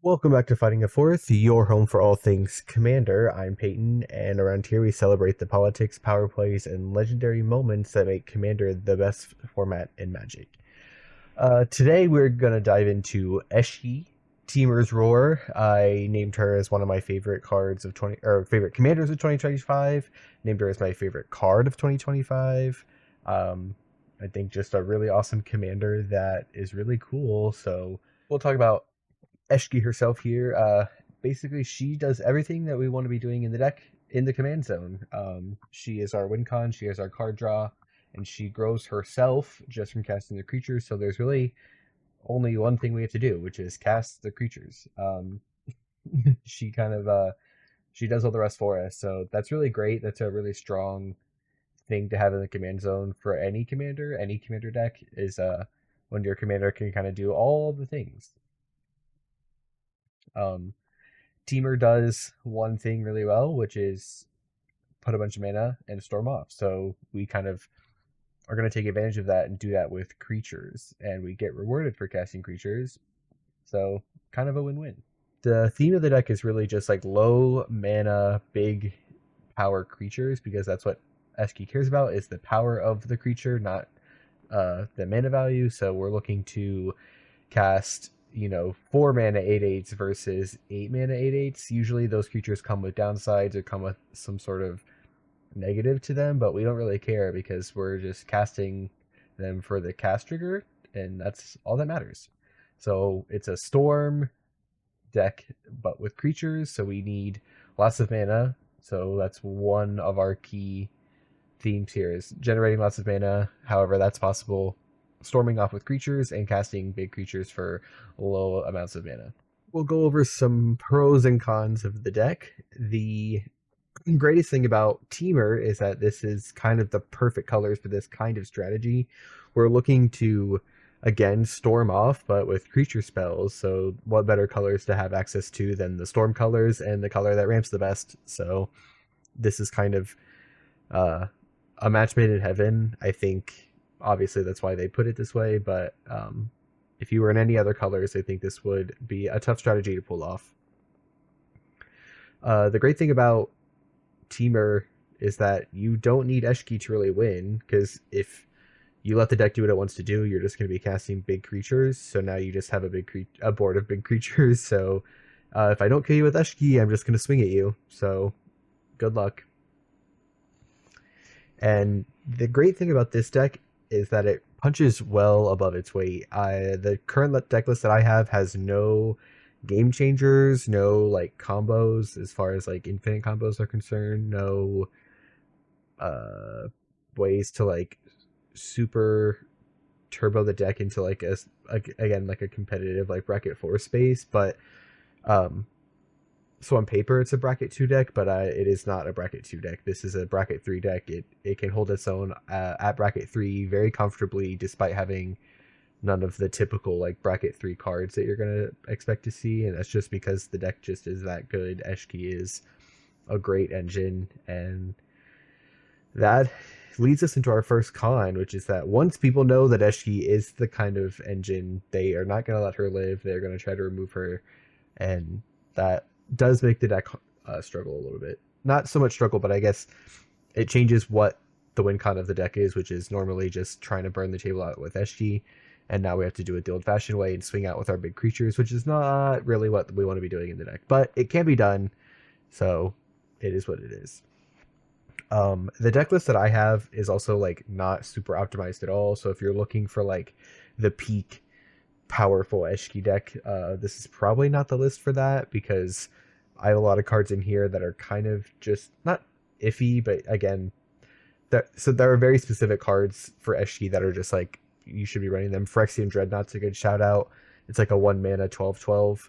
Welcome back to Fighting the Fourth, your home for all things Commander. I'm Peyton, and around here we celebrate the politics, power plays, and legendary moments that make Commander the best format in Magic. Today we're going to dive into Eshki, Temur's Roar. I named her as one of my favorite cards of favorite commanders of 2025. Named her as my favorite card of 2025. I think just a really awesome commander that is really cool. So we'll talk about Eshki herself here. Basically, she does everything that we want to be doing in the deck in the command zone. She is our win con, she is our card draw, and she grows herself just from casting the creatures. So there's really only one thing we have to do, which is cast the creatures. She kind of she does all the rest for us. So that's really great. That's a really strong thing to have in the command zone for any commander deck is when your commander can kind of do all the things. Temur does one thing really well, which is put a bunch of mana and storm off. So we kind of are going to take advantage of that and do that with creatures, and we get rewarded for casting creatures. So kind of a win-win. The theme of the deck is really just like low mana, big power creatures, because that's what Eshki cares about, is the power of the creature, not the mana value. So we're looking to cast 4 mana 8/8s versus 8 mana 8/8s. Usually those creatures come with downsides or come with some sort of negative to them, but we don't really care because we're just casting them for the cast trigger, and that's all that matters. So it's a storm deck, but with creatures, so we need lots of mana. So that's one of our key themes here, is generating lots of mana, however that's possible, storming off with creatures, and casting big creatures for low amounts of mana. We'll go over some pros and cons of the deck. The greatest thing about Temur is that this is kind of the perfect colors for this kind of strategy. We're looking to, again, storm off, but with creature spells. So what better colors to have access to than the storm colors and the color that ramps the best? So this is kind of a match made in heaven. I think obviously that's why they put it this way, but if you were in any other colors, I think this would be a tough strategy to pull off. The great thing about Temur is that you don't need Eshki to really win, because if you let the deck do what it wants to do, you're just going to be casting big creatures. So now you just have a board of big creatures. So if I don't kill you with Eshki, I'm just going to swing at you. So good luck. And the great thing about this deck is that it punches well above its weight. The current deck list that I have has no game changers, no like combos as far as like infinite combos are concerned, no ways to like super turbo the deck into like again like a competitive like bracket 4 space. But so on paper it's a bracket 2 deck, but it is not a bracket 2 deck. This is a bracket 3 deck. It can hold its own at bracket 3 very comfortably, despite having none of the typical like bracket 3 cards that you're going to expect to see, and that's just because the deck just is that good. Eshki is a great engine, and that leads us into our first con, which is that once people know that Eshki is the kind of engine, they are not going to let her live. They're going to try to remove her, and that does make the deck struggle a little bit. Not so much struggle, but I guess it changes what the win con of the deck is, which is normally just trying to burn the table out with Eshki, and now we have to do it the old-fashioned way and swing out with our big creatures, which is not really what we want to be doing in the deck. But it can be done, so it is what it is. The deck list that I have is also like not super optimized at all, so if you're looking for like the peak powerful Eshki deck, this is probably not the list for that, because I have a lot of cards in here that are kind of just not iffy, but again, so there are very specific cards for Eshki that are just like, you should be running them. Phyrexian Dreadnought's a good shout out. It's like a 1 mana 12/12.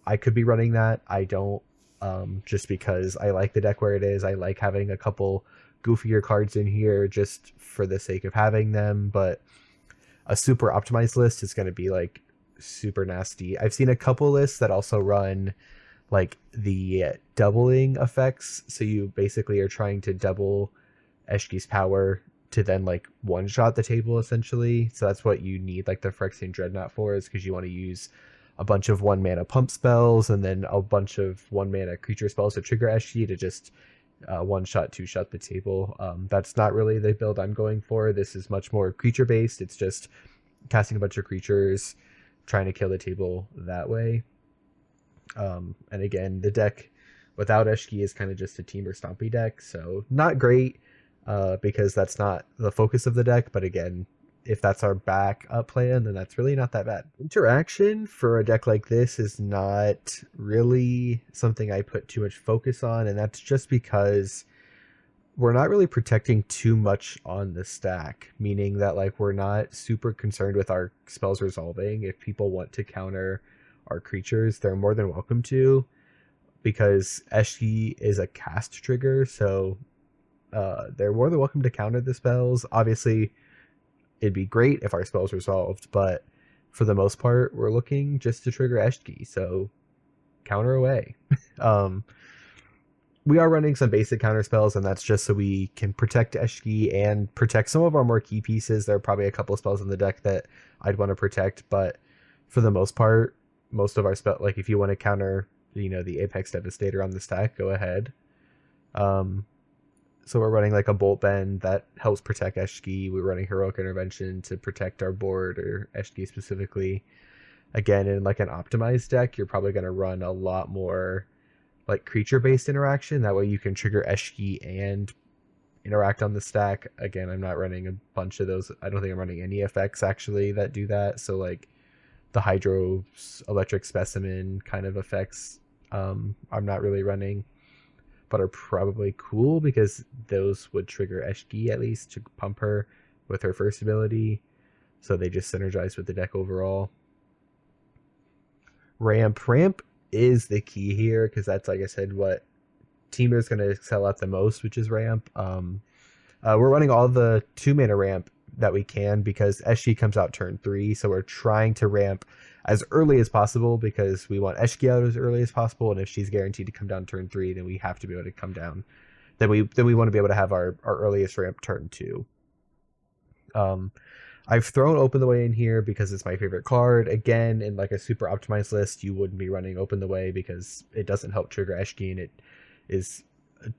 I could be running that. I don't, just because I like the deck where it is. I like having a couple goofier cards in here just for the sake of having them, but a super optimized list is going to be like super nasty. I've seen a couple lists that also run like the doubling effects, so you basically are trying to double Eshki's power to then like one-shot the table essentially. So that's what you need like the Phyrexian Dreadnought for, is because you want to use a bunch of 1 mana pump spells and then a bunch of 1 mana creature spells to trigger Eshki to just one shot, two shot the table. That's not really the build I'm going for. This is much more creature based. It's just casting a bunch of creatures, trying to kill the table that way. And again, the deck without Eshki is kind of just a Temur Stompy deck, so not great because that's not the focus of the deck. But again, if that's our backup plan, then that's really not that bad. Interaction for a deck like this is not really something I put too much focus on, and that's just because we're not really protecting too much on the stack, meaning that like we're not super concerned with our spells resolving. If people want to counter our creatures, they're more than welcome to, because Eshki is a cast trigger, so they're more than welcome to counter the spells. Obviously, it'd be great if our spells resolved, but for the most part, we're looking just to trigger Eshki, so counter away. We are running some basic counter spells, and that's just so we can protect Eshki and protect some of our more key pieces. There are probably a couple of spells in the deck that I'd want to protect, but for the most part, most of our spell, like if you want to counter, the Apex Devastator on the stack, go ahead. So we're running like a Bolt Bend that helps protect Eshki. We're running Heroic Intervention to protect our board, or Eshki specifically. Again, in like an optimized deck, you're probably going to run a lot more like creature-based interaction. That way you can trigger Eshki and interact on the stack. Again, I'm not running a bunch of those. I don't think I'm running any effects actually that do that. So like the Hydro Electric Specimen kind of effects, I'm not really running, but are probably cool because those would trigger Eshki at least to pump her with her first ability. So they just synergize with the deck overall. Ramp is the key here because that's, like I said, what Temur is going to excel at the most, which is ramp. We're running all the 2-mana ramp that we can because Eshki comes out turn 3, so we're trying to ramp as early as possible because we want Eshki out as early as possible, and if she's guaranteed to come down turn 3, then we have to be able to come down. Then we want to be able to have our earliest ramp turn 2. I've thrown Open the Way in here because it's my favorite card. Again, in like a super optimized list, you wouldn't be running Open the Way because it doesn't help trigger Eshki, and it is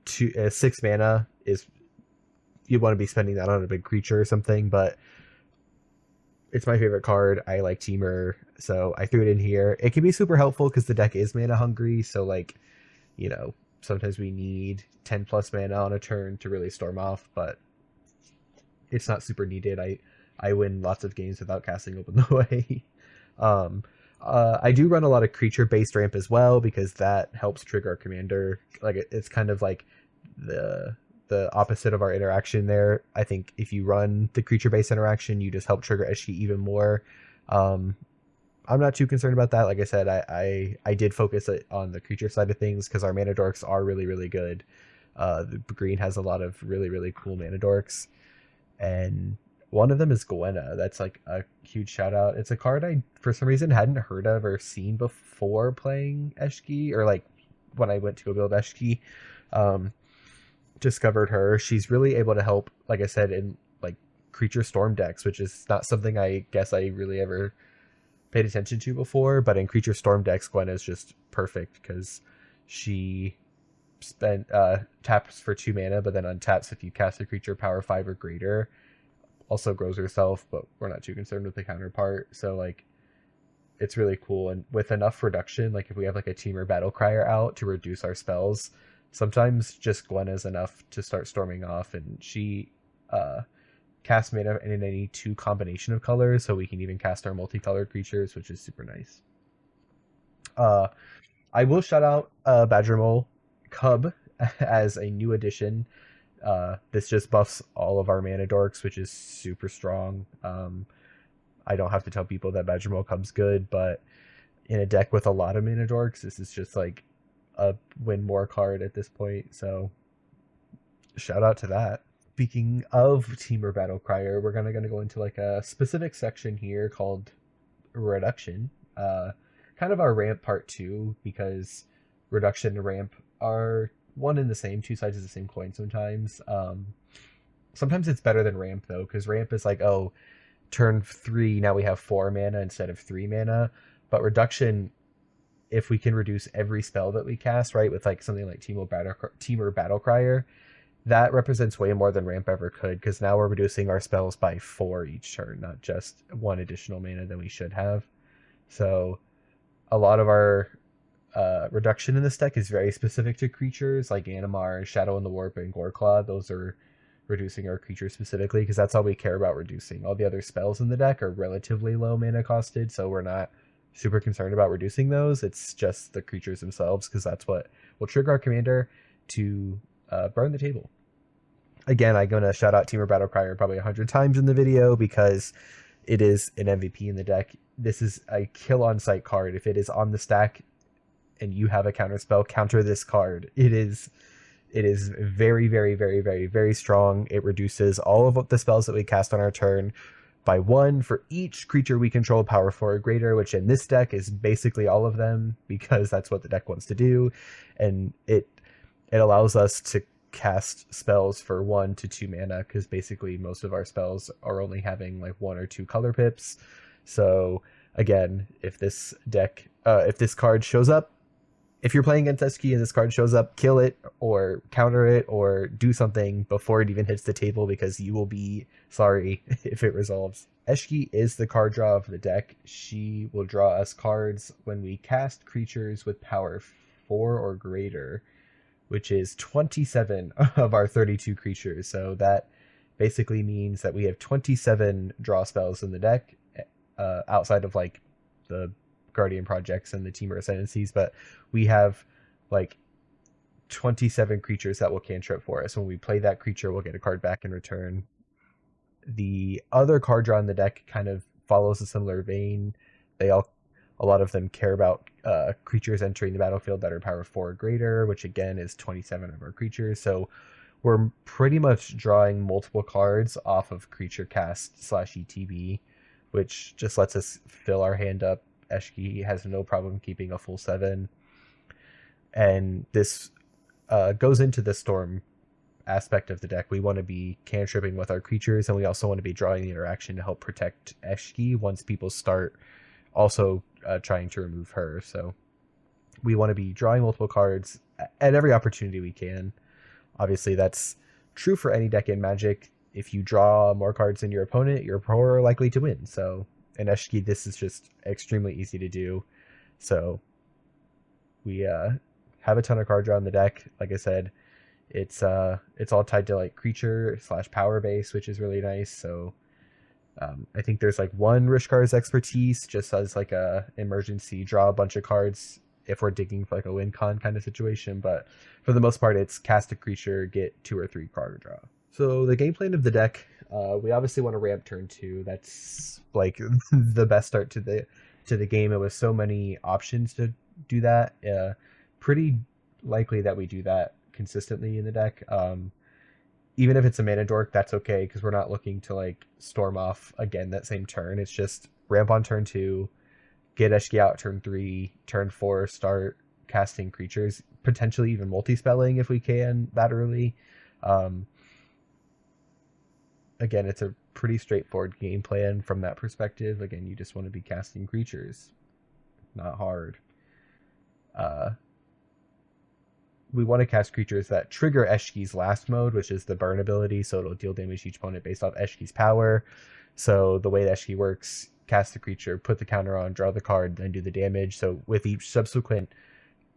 6 mana. Is you want to be spending that on a big creature or something, but it's my favorite card. I like Temur, so I threw it in here. It can be super helpful because the deck is mana hungry, so like, sometimes we need 10 plus mana on a turn to really storm off, but it's not super needed. I win lots of games without casting Open the Way. I do run a lot of creature-based ramp as well because that helps trigger our commander. Like it's kind of like the opposite of our interaction there. I think if you run the creature-based interaction, you just help trigger Eshki even more. I'm not too concerned about that. Like I said, I did focus on the creature side of things because our mana dorks are really, really good. The green has a lot of really, really cool mana dorks, and one of them is Gwenna. That's like a huge shout out. It's a card I, for some reason, hadn't heard of or seen before playing Eshki, or like when I went to go build Eshki. Discovered her. She's really able to help, like I said, in like creature storm decks, which is not something I guess I really ever paid attention to before. But in creature storm decks, Gwen is just perfect because she taps for 2 mana, but then untaps if you cast a creature power 5 or greater. Also grows herself, but we're not too concerned with the counterpart. So like, it's really cool. And with enough reduction, like if we have like a Temur Battle Crier out to reduce our spells, sometimes just Gwen is enough to start storming off, and she casts mana in any 2 combination of colors, so we can even cast our multicolored creatures, which is super nice. I will shout out Badger Mole Cub as a new addition. This just buffs all of our mana dorks, which is super strong. I don't have to tell people that Badger Mole Cub's good, but in a deck with a lot of mana dorks, this is just like a win more card at this point, so shout out to that. Speaking of Temur Battle Crier, we're gonna go into like a specific section here called Reduction. Kind of our ramp part 2, because Reduction and ramp are one and the same, 2 sides of the same coin sometimes. Sometimes it's better than ramp though, because ramp is like, oh, turn 3, now we have 4 mana instead of 3 mana. But reduction, if we can reduce every spell that we cast, right, with like something like Temur Battle Crier, that represents way more than ramp ever could, because now we're reducing our spells by 4 each turn, not just 1 additional mana than we should have. So a lot of our reduction in this deck is very specific to creatures like Animar, Shadow in the Warp, and Goreclaw. Those are reducing our creatures specifically, because that's all we care about reducing. All the other spells in the deck are relatively low mana costed, so we're not super concerned about reducing those. It's just the creatures themselves, because that's what will trigger our commander to burn the table. Again, I'm going to shout out Temur Battle Crier probably 100 times in the video, because it is an MVP in the deck. This is a kill on sight card. If it is on the stack and you have a counter spell, counter this card. It is very, very, very, very, very strong. It reduces all of the spells that we cast on our turn by 1 for each creature we control, power 4 or greater, which in this deck is basically all of them, because that's what the deck wants to do. And it allows us to cast spells for 1 to 2 mana, because basically most of our spells are only having like 1 or 2 color pips. So again, if this card shows up, if you're playing against Eshki and this card shows up, kill it or counter it or do something before it even hits the table, because you will be sorry if it resolves. Eshki is the card draw of the deck. She will draw us cards when we cast creatures with power 4 or greater, which is 27 of our 32 creatures. So that basically means that we have 27 draw spells in the deck, outside of like the Guardian Projects and the Temur Ascendancies, but we have like 27 creatures that will cantrip for us. When we play that creature, we'll get a card back in return. The other card draw in the deck kind of follows a similar vein. A lot of them care about creatures entering the battlefield that are power 4 or greater, which again is 27 of our creatures. So we're pretty much drawing multiple cards off of creature cast / ETB, which just lets us fill our hand up. Eshki has no problem keeping a full 7. And this goes into the storm aspect of the deck. We want to be cantripping with our creatures, and we also want to be drawing the interaction to help protect Eshki once people start also trying to remove her. So we want to be drawing multiple cards at every opportunity we can. Obviously, that's true for any deck in Magic. If you draw more cards than your opponent, you're more likely to win. So in Eshki, this is just extremely easy to do. So we have a ton of card draw in the deck. Like I said, it's all tied to like creature / power base, which is really nice. So I think there's like 1 Rishkar's Expertise just as like a emergency draw a bunch of cards if we're digging for like a win con kind of situation. But for the most part, it's cast a creature, get 2 or 3 card draw. So the game plan of the deck, we obviously want to ramp turn 2. That's like the best start to the game. It was so many options to do that. Pretty likely that we do that consistently in the deck. Even if it's a mana dork, that's okay, because we're not looking to like storm off again that same turn. It's just ramp on turn 2, get Eshki out turn 3, turn 4, start casting creatures, potentially even multi-spelling if we can that early. Again, it's a pretty straightforward game plan from that perspective. Again, you just want to be casting creatures. Not hard. We want to cast creatures that trigger Eshki's last mode, which is the burn ability, so it'll deal damage to each opponent based off Eshki's power. So the way that Eshki works, cast the creature, put the counter on, draw the card, then do the damage. So with each subsequent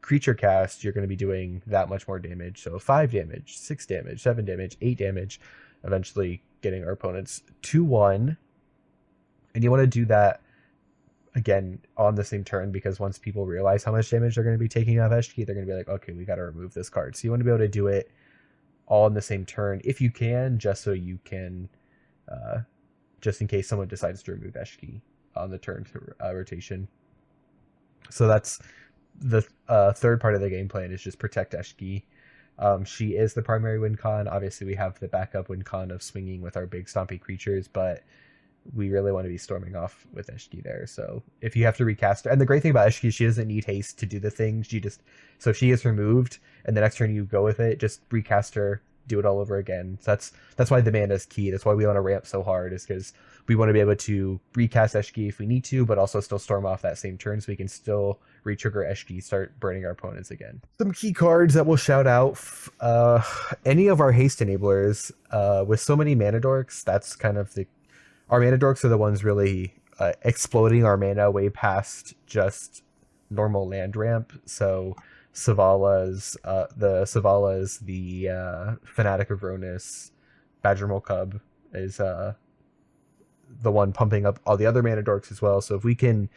creature cast, you're going to be doing that much more damage. So 5 damage, 6 damage, 7 damage, 8 damage, eventually getting our opponents to 1. And you want to do that again on the same turn, because once people realize how much damage they're going to be taking off Eshki, they're going to be like, okay, we got to remove this card. So you want to be able to do it all in the same turn if you can, just so you can, just in case someone decides to remove Eshki on the turn to rotation. So that's the third part of the game plan, is just protect Eshki. She is the primary win con. Obviously, we have the backup win con of swinging with our big stompy creatures, but we really want to be storming off with Eshki there. So if you have to recast her, and the great thing about Eshki is she doesn't need haste to do the thing. So if she is removed and the next turn you go with it, just recast her, do it all over again. So that's why the mana is key. That's why we want to ramp so hard, is because we want to be able to recast Eshki if we need to, but also still storm off that same turn so we can still retrigger Eshki, start burning our opponents again. Some key cards that we'll shout out. Any of our haste enablers. With so many mana dorks, that's kind of our mana dorks are the ones really exploding our mana way past just normal land ramp. So the Fanatic of Ronus, Badgermole Cub is the one pumping up all the other mana dorks as well. So if we can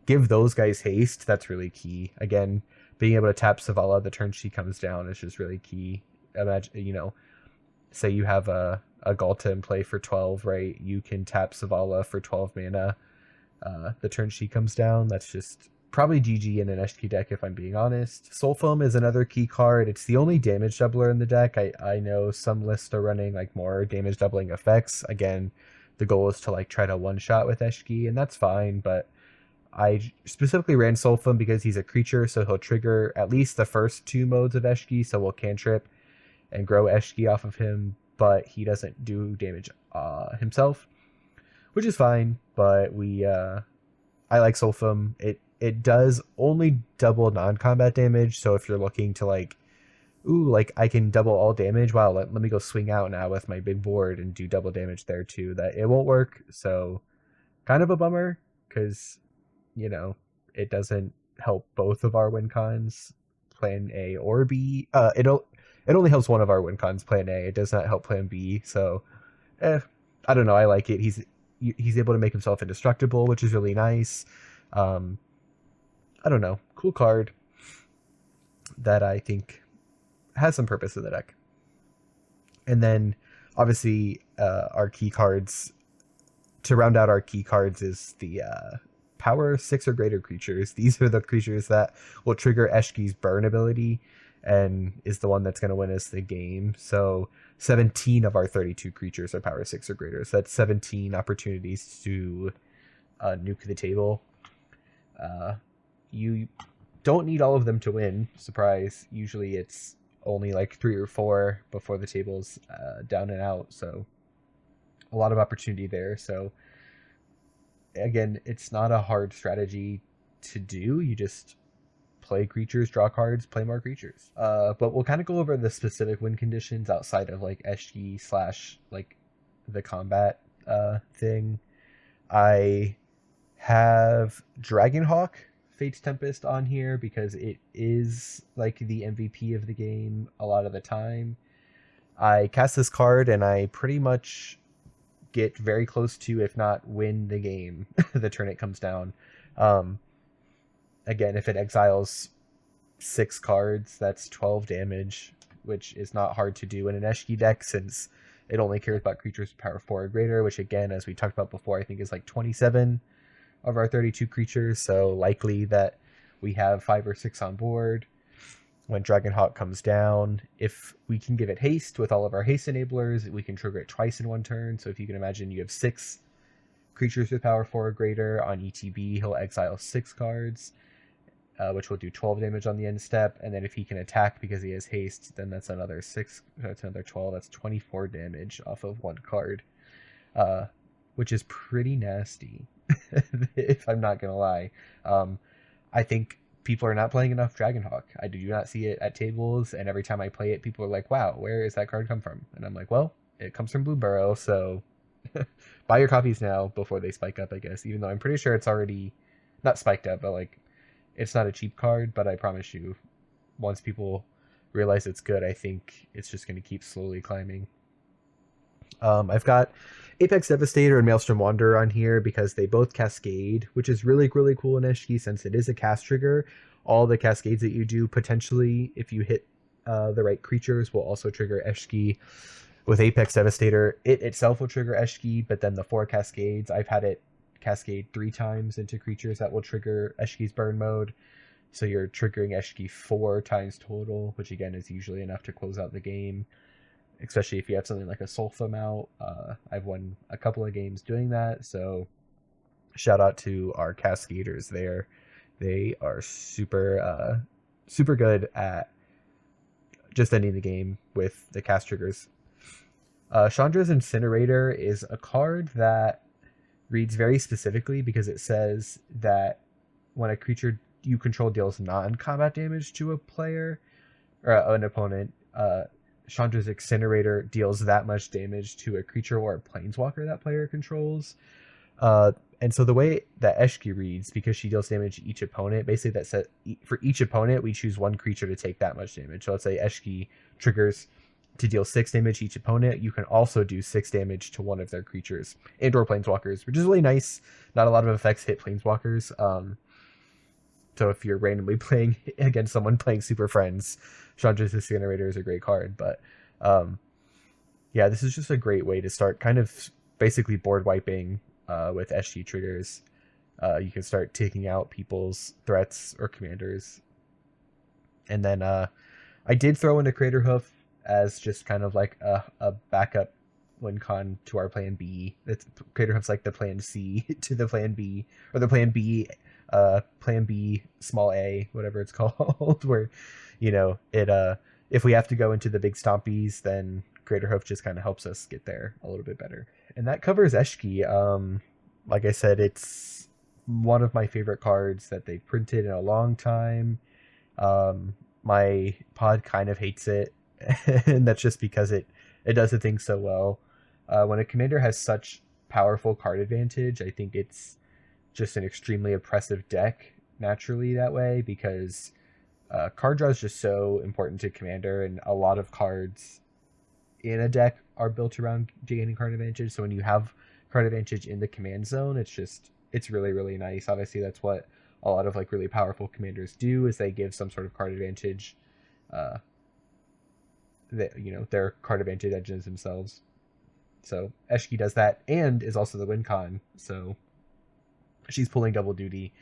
give those guys haste, that's really key. Again, being able to tap Savala the turn she comes down is just really key. Imagine, say you have a Galta in play for 12, right? You can tap Savala for 12 mana the turn she comes down. That's just probably GG in an Eshki deck, if I'm being honest. Soulfoam is another key card. It's the only damage doubler in the deck. I know some lists are running like more damage doubling effects. Again, the goal is to like try to one-shot with Eshki, and that's fine, but I specifically ran Soulfoam because he's a creature, so he'll trigger at least the first two modes of Eshki, so we'll cantrip and grow Eshki off of him, but he doesn't do damage himself, which is fine, but I like Soulfoam. It does only double non-combat damage, so if you're looking to like, ooh, like I can double all damage, wow, let me go swing out now with my big board and do double damage there too, that it won't work, so kind of a bummer, because, it doesn't help both of our win cons, plan A or B. It only helps one of our win cons, plan A. It does not help plan B, so I don't know, I like it. He's able to make himself indestructible, which is really nice. I don't know, cool card that I think has some purpose in the deck. And then obviously our key cards, to round out our key cards, is the power 6 or greater creatures. These are the creatures that will trigger Eshki's burn ability and is the one that's going to win us the game. So 17 of our 32 creatures are power 6 or greater. So that's 17 opportunities to nuke the table. You don't need all of them to win. Surprise. Usually it's only like 3 or 4 before the table's down and out. So a lot of opportunity there. So again, it's not a hard strategy to do. You just play creatures, draw cards, play more creatures. But we'll kind of go over the specific win conditions outside of like Eshki / like the combat thing. I have Dragonhawk Fate's Tempest on here because it is like the MVP of the game a lot of the time. I cast this card and I pretty much get very close to, if not win the game, the turn it comes down. Again, if it exiles 6 cards, that's 12 damage, which is not hard to do in an Eshki deck since it only cares about creatures with power 4 or greater, which again, as we talked about before, I think is like 27 of our 32 creatures, so likely that we have 5 or 6 on board when Dragonhawk comes down. If we can give it haste with all of our haste enablers, we can trigger it twice in one turn. So if you can imagine you have 6 creatures with power 4 or greater on ETB, he'll exile 6 cards, which will do 12 damage on the end step. And then if he can attack because he has haste, then that's another 6, that's another 12, that's 24 damage off of 1 card, which is pretty nasty, if I'm not gonna lie. I think people are not playing enough Dragonhawk. I do not see it at tables, and every time I play it, people are like, wow, where is that card come from? And I'm like, well, it comes from Blue Burrow, so buy your copies now before they spike up, I guess, even though I'm pretty sure it's already not spiked up, but like it's not a cheap card. But I promise you, once people realize it's good, I think it's just going to keep slowly climbing. I've got Apex Devastator and Maelstrom Wanderer on here because they both cascade, which is really, really cool in Eshki since it is a cast trigger. All the cascades that you do, potentially, if you hit the right creatures, will also trigger Eshki. With Apex Devastator, it itself will trigger Eshki, but then the 4 cascades, I've had it cascade 3 times into creatures that will trigger Eshki's burn mode. So you're triggering Eshki 4 times total, which again is usually enough to close out the game, especially if you have something like a Soulfoam out. I've won a couple of games doing that, so shout out to our cascaders there. They are super good at just ending the game with the cast triggers. Chandra's Incinerator is a card that reads very specifically because it says that when a creature you control deals non-combat damage to a player or an opponent, Chandra's Incinerator deals that much damage to a creature or a planeswalker that player controls. And so the way that Eshki reads, because she deals damage to each opponent, basically that says for each opponent we choose one creature to take that much damage. So let's say Eshki triggers to deal 6 damage to each opponent. You can also do 6 damage to one of their creatures and or planeswalkers, which is really nice. Not a lot of effects hit planeswalkers. So if you're randomly playing against someone playing Super Friends, Chandra's Incinerator is a great card. But yeah, this is just a great way to start kind of basically board wiping with SG triggers. You can start taking out people's threats or commanders. And then I did throw in a Crater Hoof as just kind of like a backup win con to our plan B. Crater Hoof's like the plan C to the plan B, or the plan B small a, whatever it's called, where, you know, it if we have to go into the big stompies, then Crater Hoof just kind of helps us get there a little bit better. And that covers Eshki. Like I said, it's one of my favorite cards that they've printed in a long time. My pod kind of hates it, and that's just because it does the thing so well. When a commander has such powerful card advantage, I think it's just an extremely oppressive deck naturally that way, because card draw is just so important to commander, and a lot of cards in a deck are built around gaining card advantage. So when you have card advantage in the command zone, it's really, really nice. Obviously that's what a lot of like really powerful commanders do, is they give some sort of card advantage, that, you know, their card advantage edges themselves. So Eshki does that and is also the win con. So she's pulling double duty,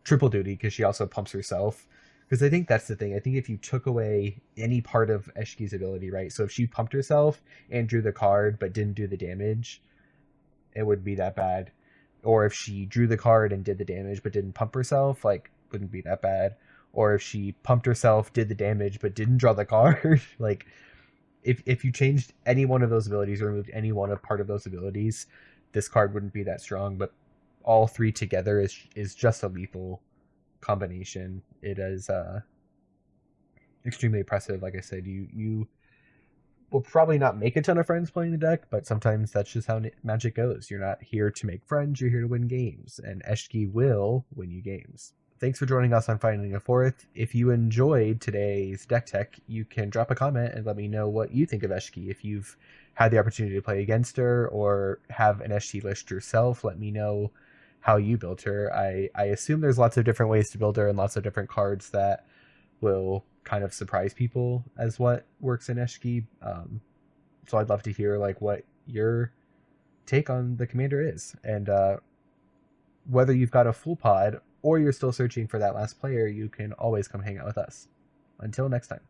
triple duty, because she also pumps herself. Because I think that's the thing. I think if you took away any part of Eshki's ability, right? So if she pumped herself and drew the card but didn't do the damage, it wouldn't be that bad. Or if she drew the card and did the damage but didn't pump herself, like, wouldn't be that bad. Or if she pumped herself, did the damage but didn't draw the card, like, if you changed any one of those abilities or removed any one of part of those abilities, this card wouldn't be that strong. But all three together is just a lethal combination. It is extremely impressive. Like I said, you will probably not make a ton of friends playing the deck, but sometimes that's just how Magic goes. You're not here to make friends, you're here to win games, and Eshki will win you games. Thanks for joining us on Finding a Fourth. If you enjoyed today's deck tech, you can drop a comment and let me know what you think of Eshki. If you've had the opportunity to play against her or have an Eshki list yourself, let me know how you built her. I assume there's lots of different ways to build her and lots of different cards that will kind of surprise people as what works in Eshki. So I'd love to hear like what your take on the commander is, and whether you've got a full pod or you're still searching for that last player, you can always come hang out with us. Until next time.